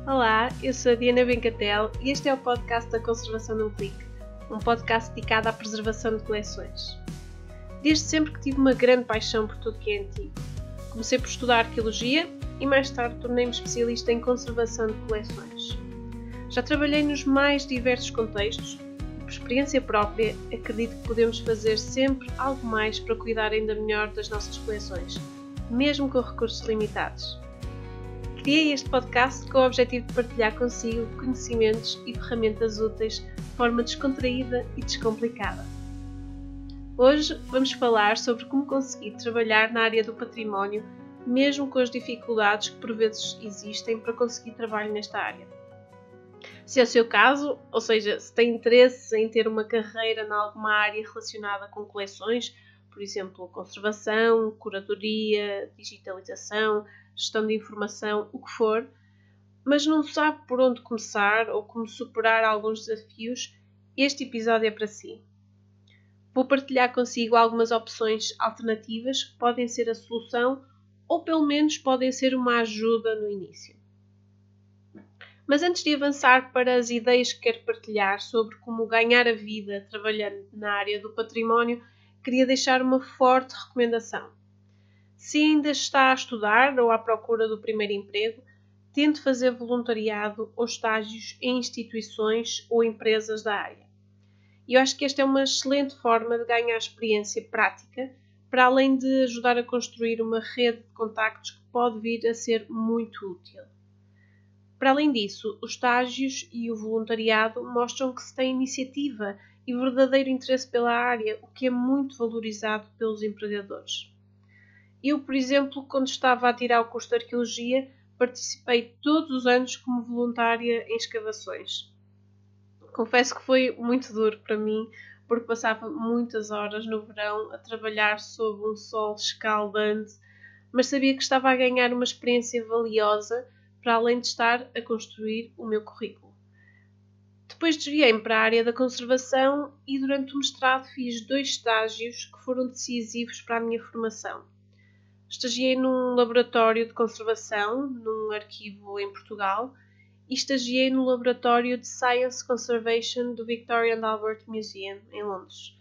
Olá, eu sou a Diana Bencatel e este é o podcast da Conservação num Clique, um podcast dedicado à preservação de coleções. Desde sempre que tive uma grande paixão por tudo que é antigo. Comecei por estudar arqueologia e mais tarde tornei-me especialista em conservação de coleções. Já trabalhei nos mais diversos contextos e, por experiência própria, acredito que podemos fazer sempre algo mais para cuidar ainda melhor das nossas coleções, mesmo com recursos limitados. Criei este podcast com o objetivo de partilhar consigo conhecimentos e ferramentas úteis de forma descontraída e descomplicada. Hoje vamos falar sobre como conseguir trabalhar na área do património, mesmo com as dificuldades que por vezes existem para conseguir trabalho nesta área. Se é o seu caso, ou seja, se tem interesse em ter uma carreira em alguma área relacionada com coleções, por exemplo, conservação, curadoria, digitalização, gestão de informação, o que for, mas não sabe por onde começar ou como superar alguns desafios, este episódio é para si. Vou partilhar consigo algumas opções alternativas que podem ser a solução ou pelo menos podem ser uma ajuda no início. Mas antes de avançar para as ideias que quero partilhar sobre como ganhar a vida trabalhando na área do património, queria deixar uma forte recomendação. Se ainda está a estudar ou à procura do primeiro emprego, tente fazer voluntariado ou estágios em instituições ou empresas da área. E eu acho que esta é uma excelente forma de ganhar experiência prática, para além de ajudar a construir uma rede de contactos que pode vir a ser muito útil. Para além disso, os estágios e o voluntariado mostram que se tem iniciativa e verdadeiro interesse pela área, o que é muito valorizado pelos empregadores. Eu, por exemplo, quando estava a tirar o curso de Arqueologia, participei todos os anos como voluntária em escavações. Confesso que foi muito duro para mim, porque passava muitas horas no verão a trabalhar sob um sol escaldante, mas sabia que estava a ganhar uma experiência valiosa, para além de estar a construir o meu currículo. Depois desviei-me para a área da conservação e durante o mestrado fiz 2 estágios que foram decisivos para a minha formação. Estagiei num laboratório de conservação, num arquivo em Portugal, e estagiei no laboratório de Science Conservation do Victoria and Albert Museum, em Londres.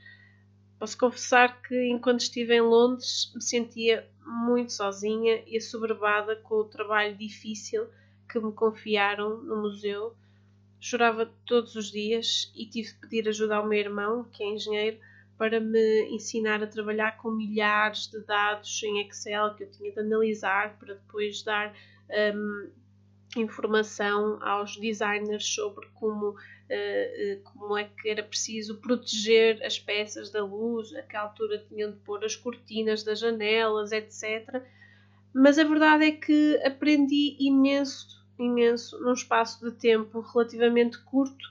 Posso confessar que, enquanto estive em Londres, me sentia muito sozinha e assoberbada com o trabalho difícil que me confiaram no museu. Chorava todos os dias e tive de pedir ajuda ao meu irmão, que é engenheiro, para me ensinar a trabalhar com milhares de dados em Excel que eu tinha de analisar para depois dar informação aos designers sobre como é que era preciso proteger as peças da luz, a que altura tinham de pôr as cortinas das janelas, etc. Mas a verdade é que aprendi imenso num espaço de tempo relativamente curto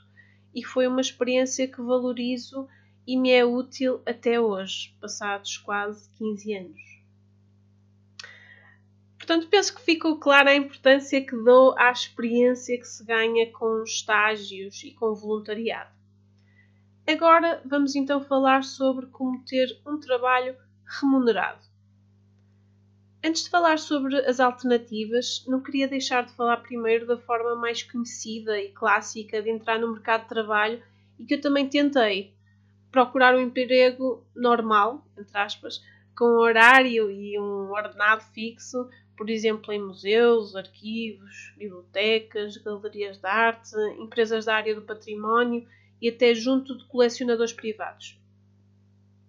e foi uma experiência que valorizo e me é útil até hoje, passados quase 15 anos. Portanto, penso que ficou clara a importância que dou à experiência que se ganha com estágios e com voluntariado. Agora vamos então falar sobre como ter um trabalho remunerado. Antes de falar sobre as alternativas, não queria deixar de falar primeiro da forma mais conhecida e clássica de entrar no mercado de trabalho e que eu também tentei: procurar um emprego normal, entre aspas, com um horário e um ordenado fixo, por exemplo, em museus, arquivos, bibliotecas, galerias de arte, empresas da área do património e até junto de colecionadores privados.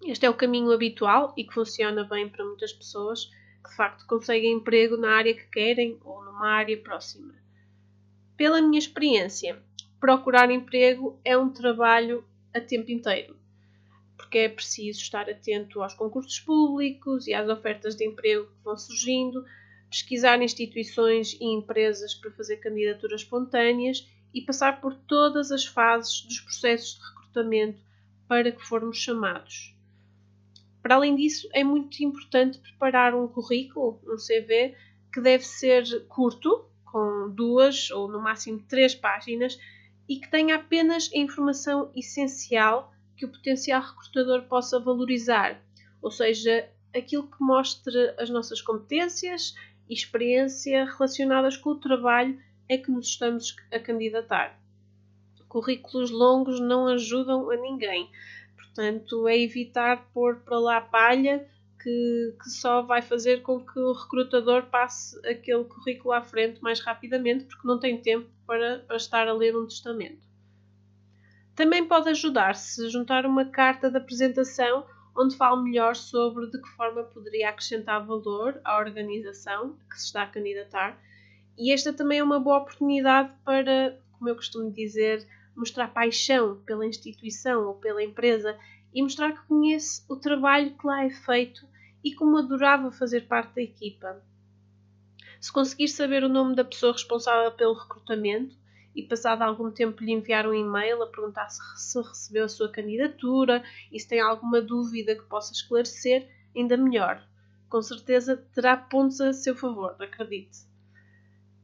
Este é o caminho habitual e que funciona bem para muitas pessoas que de facto conseguem emprego na área que querem ou numa área próxima. Pela minha experiência, procurar emprego é um trabalho a tempo inteiro, porque é preciso estar atento aos concursos públicos e às ofertas de emprego que vão surgindo, pesquisar instituições e empresas para fazer candidaturas espontâneas e passar por todas as fases dos processos de recrutamento para que formos chamados. Para além disso, é muito importante preparar um currículo, um CV, que deve ser curto, com 2 ou no máximo 3 páginas, e que tenha apenas a informação essencial que o potencial recrutador possa valorizar, ou seja, aquilo que mostre as nossas competências e experiência relacionadas com o trabalho é que nos estamos a candidatar. Currículos longos não ajudam a ninguém. Portanto, é evitar pôr para lá palha que só vai fazer com que o recrutador passe aquele currículo à frente mais rapidamente, porque não tem tempo para estar a ler um testamento. Também pode ajudar se juntar uma carta de apresentação onde fale melhor sobre de que forma poderia acrescentar valor à organização que se está a candidatar. E esta também é uma boa oportunidade para, como eu costumo dizer, mostrar paixão pela instituição ou pela empresa e mostrar que conhece o trabalho que lá é feito e como adorava fazer parte da equipa. Se conseguir saber o nome da pessoa responsável pelo recrutamento e passado algum tempo lhe enviar um e-mail a perguntar se recebeu a sua candidatura e se tem alguma dúvida que possa esclarecer, ainda melhor. Com certeza terá pontos a seu favor, acredite.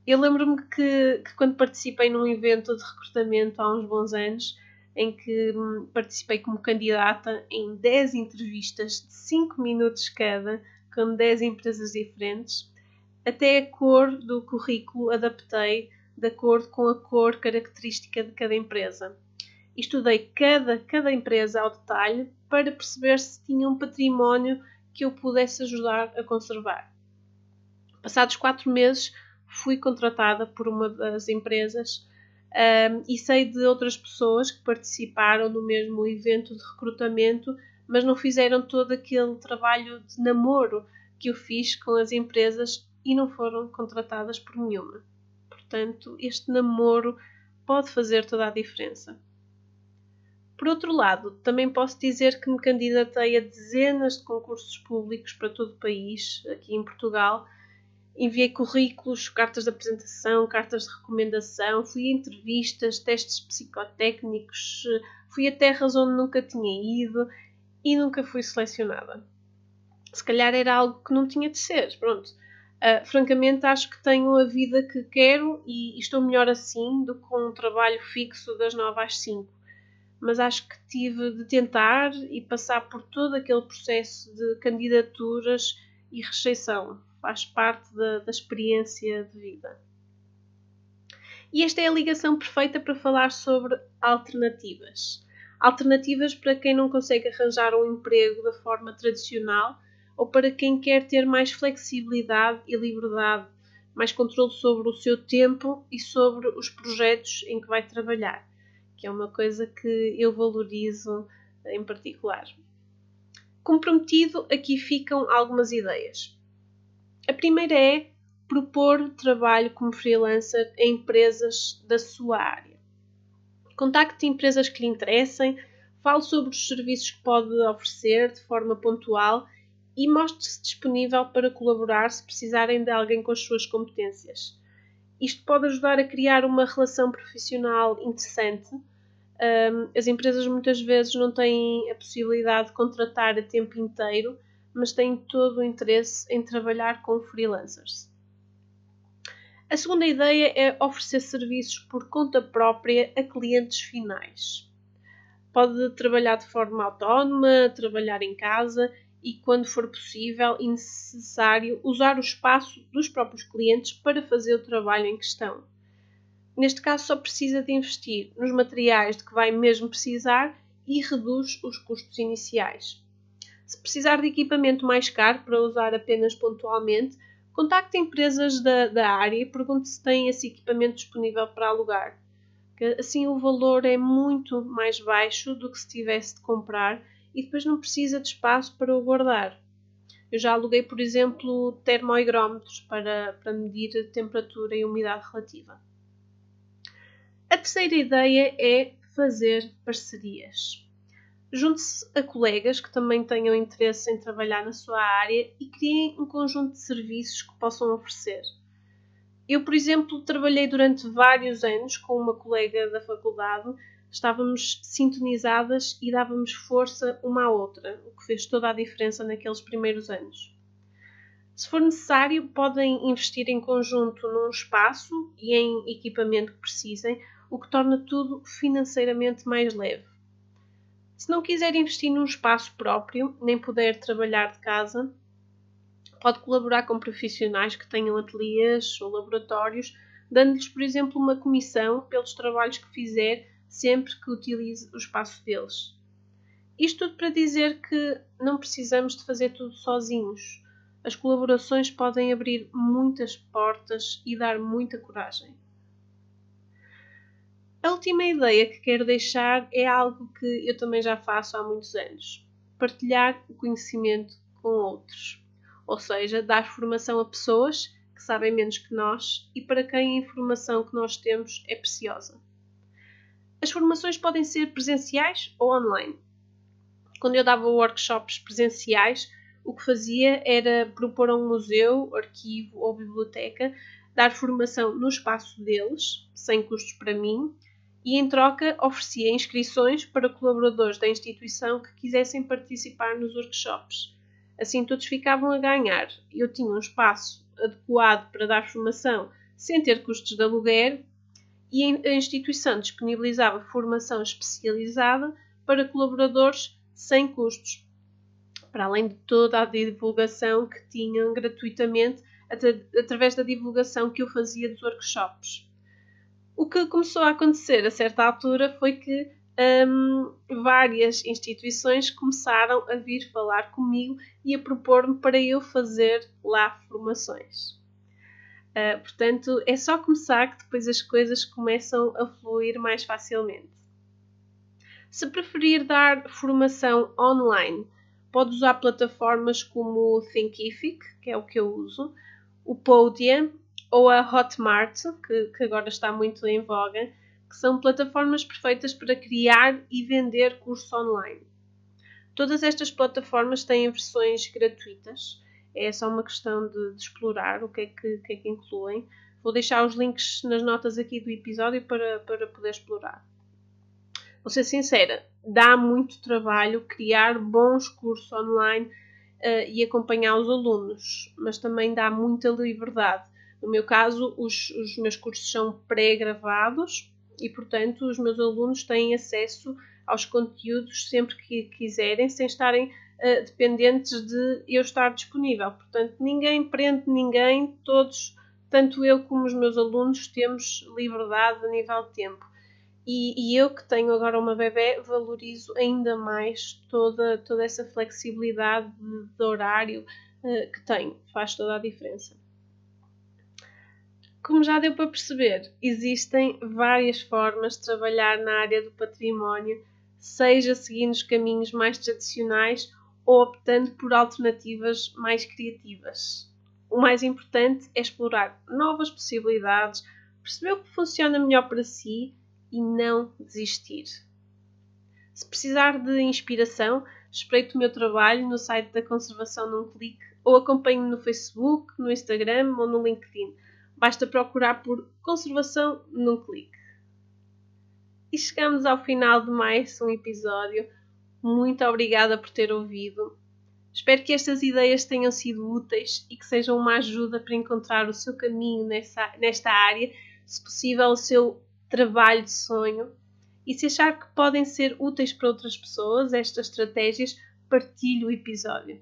Eu lembro-me que quando participei num evento de recrutamento há uns bons anos, em que participei como candidata em 10 entrevistas de 5 minutos cada, com 10 empresas diferentes, até a cor do currículo adaptei de acordo com a cor característica de cada empresa. Estudei cada empresa ao detalhe para perceber se tinha um património que eu pudesse ajudar a conservar. Passados 4 meses, fui contratada por uma das empresas e sei de outras pessoas que participaram no mesmo evento de recrutamento, mas não fizeram todo aquele trabalho de namoro que eu fiz com as empresas e não foram contratadas por nenhuma. Portanto, este namoro pode fazer toda a diferença. Por outro lado, também posso dizer que me candidatei a dezenas de concursos públicos para todo o país, aqui em Portugal. Enviei currículos, cartas de apresentação, cartas de recomendação, fui a entrevistas, testes psicotécnicos, fui a terras onde nunca tinha ido e nunca fui selecionada. Se calhar era algo que não tinha de ser, pronto. Francamente, acho que tenho a vida que quero e estou melhor assim do que com um trabalho fixo das 9 às 5. Mas acho que tive de tentar e passar por todo aquele processo de candidaturas e rejeição. Faz parte da experiência de vida. E esta é a ligação perfeita para falar sobre alternativas. Alternativas para quem não consegue arranjar um emprego da forma tradicional ou para quem quer ter mais flexibilidade e liberdade, mais controle sobre o seu tempo e sobre os projetos em que vai trabalhar, que é uma coisa que eu valorizo em particular. Como prometido, aqui ficam algumas ideias. A primeira é propor trabalho como freelancer a empresas da sua área. Contacte empresas que lhe interessem, fale sobre os serviços que pode oferecer de forma pontual e mostre-se disponível para colaborar se precisarem de alguém com as suas competências. Isto pode ajudar a criar uma relação profissional interessante. As empresas muitas vezes não têm a possibilidade de contratar a tempo inteiro, mas têm todo o interesse em trabalhar com freelancers. A segunda ideia é oferecer serviços por conta própria a clientes finais. Pode trabalhar de forma autónoma, trabalhar em casa e, quando for possível e necessário, usar o espaço dos próprios clientes para fazer o trabalho em questão. Neste caso, só precisa de investir nos materiais de que vai mesmo precisar e reduz os custos iniciais. Se precisar de equipamento mais caro para usar apenas pontualmente, contacte empresas da área e pergunte se têm esse equipamento disponível para alugar. Assim o valor é muito mais baixo do que se tivesse de comprar e depois não precisa de espaço para o guardar. Eu já aluguei, por exemplo, termoigrómetros para medir a temperatura e umidade relativa. A terceira ideia é fazer parcerias. Junte-se a colegas que também tenham interesse em trabalhar na sua área e criem um conjunto de serviços que possam oferecer. Eu, por exemplo, trabalhei durante vários anos com uma colega da faculdade, estávamos sintonizadas e dávamos força uma à outra, o que fez toda a diferença naqueles primeiros anos. Se for necessário, podem investir em conjunto num espaço e em equipamento que precisem, o que torna tudo financeiramente mais leve. Se não quiser investir num espaço próprio, nem puder trabalhar de casa, pode colaborar com profissionais que tenham ateliês ou laboratórios, dando-lhes, por exemplo, uma comissão pelos trabalhos que fizer sempre que utilize o espaço deles. Isto tudo para dizer que não precisamos de fazer tudo sozinhos. As colaborações podem abrir muitas portas e dar muita coragem. A última ideia que quero deixar é algo que eu também já faço há muitos anos. Partilhar o conhecimento com outros. Ou seja, dar formação a pessoas que sabem menos que nós e para quem a informação que nós temos é preciosa. As formações podem ser presenciais ou online. Quando eu dava workshops presenciais, o que fazia era propor a um museu, arquivo ou biblioteca dar formação no espaço deles, sem custos para mim, e em troca oferecia inscrições para colaboradores da instituição que quisessem participar nos workshops. Assim todos ficavam a ganhar. Eu tinha um espaço adequado para dar formação sem ter custos de aluguer e a instituição disponibilizava formação especializada para colaboradores sem custos, para além de toda a divulgação que tinham gratuitamente através da divulgação que eu fazia dos workshops. O que começou a acontecer a certa altura foi que várias instituições começaram a vir falar comigo e a propor-me para eu fazer lá formações. Portanto, é só começar que depois as coisas começam a fluir mais facilmente. Se preferir dar formação online, pode usar plataformas como o Thinkific, que é o que eu uso, o Podia ou a Hotmart, que agora está muito em voga, que são plataformas perfeitas para criar e vender cursos online. Todas estas plataformas têm versões gratuitas, é só uma questão de explorar o que é que incluem. Vou deixar os links nas notas aqui do episódio para poder explorar. Vou ser sincera, dá muito trabalho criar bons cursos online e acompanhar os alunos, mas também dá muita liberdade. No meu caso, os meus cursos são pré-gravados e, portanto, os meus alunos têm acesso aos conteúdos sempre que quiserem, sem estarem dependentes de eu estar disponível. Portanto, ninguém prende ninguém, todos, tanto eu como os meus alunos, temos liberdade a nível de tempo. E eu que tenho agora uma bebé, valorizo ainda mais toda essa flexibilidade de horário que tenho. Faz toda a diferença. Como já deu para perceber, existem várias formas de trabalhar na área do património, seja seguindo os caminhos mais tradicionais ou optando por alternativas mais criativas. O mais importante é explorar novas possibilidades, perceber o que funciona melhor para si e não desistir. Se precisar de inspiração, espreite o meu trabalho no site da Conservação num Clique ou acompanhe-me no Facebook, no Instagram ou no LinkedIn. Basta procurar por Conservação num Clique. E chegamos ao final de mais um episódio. Muito obrigada por ter ouvido. Espero que estas ideias tenham sido úteis e que sejam uma ajuda para encontrar o seu caminho nesta área, se possível o seu trabalho de sonho. E se achar que podem ser úteis para outras pessoas estas estratégias, partilhe o episódio.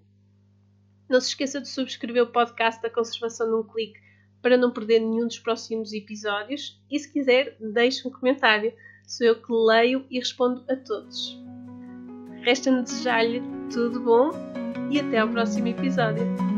Não se esqueça de subscrever o podcast da Conservação num Clique para não perder nenhum dos próximos episódios e, se quiser, deixe um comentário. Sou eu que leio e respondo a todos. Resta-me desejar-lhe tudo bom e até ao próximo episódio.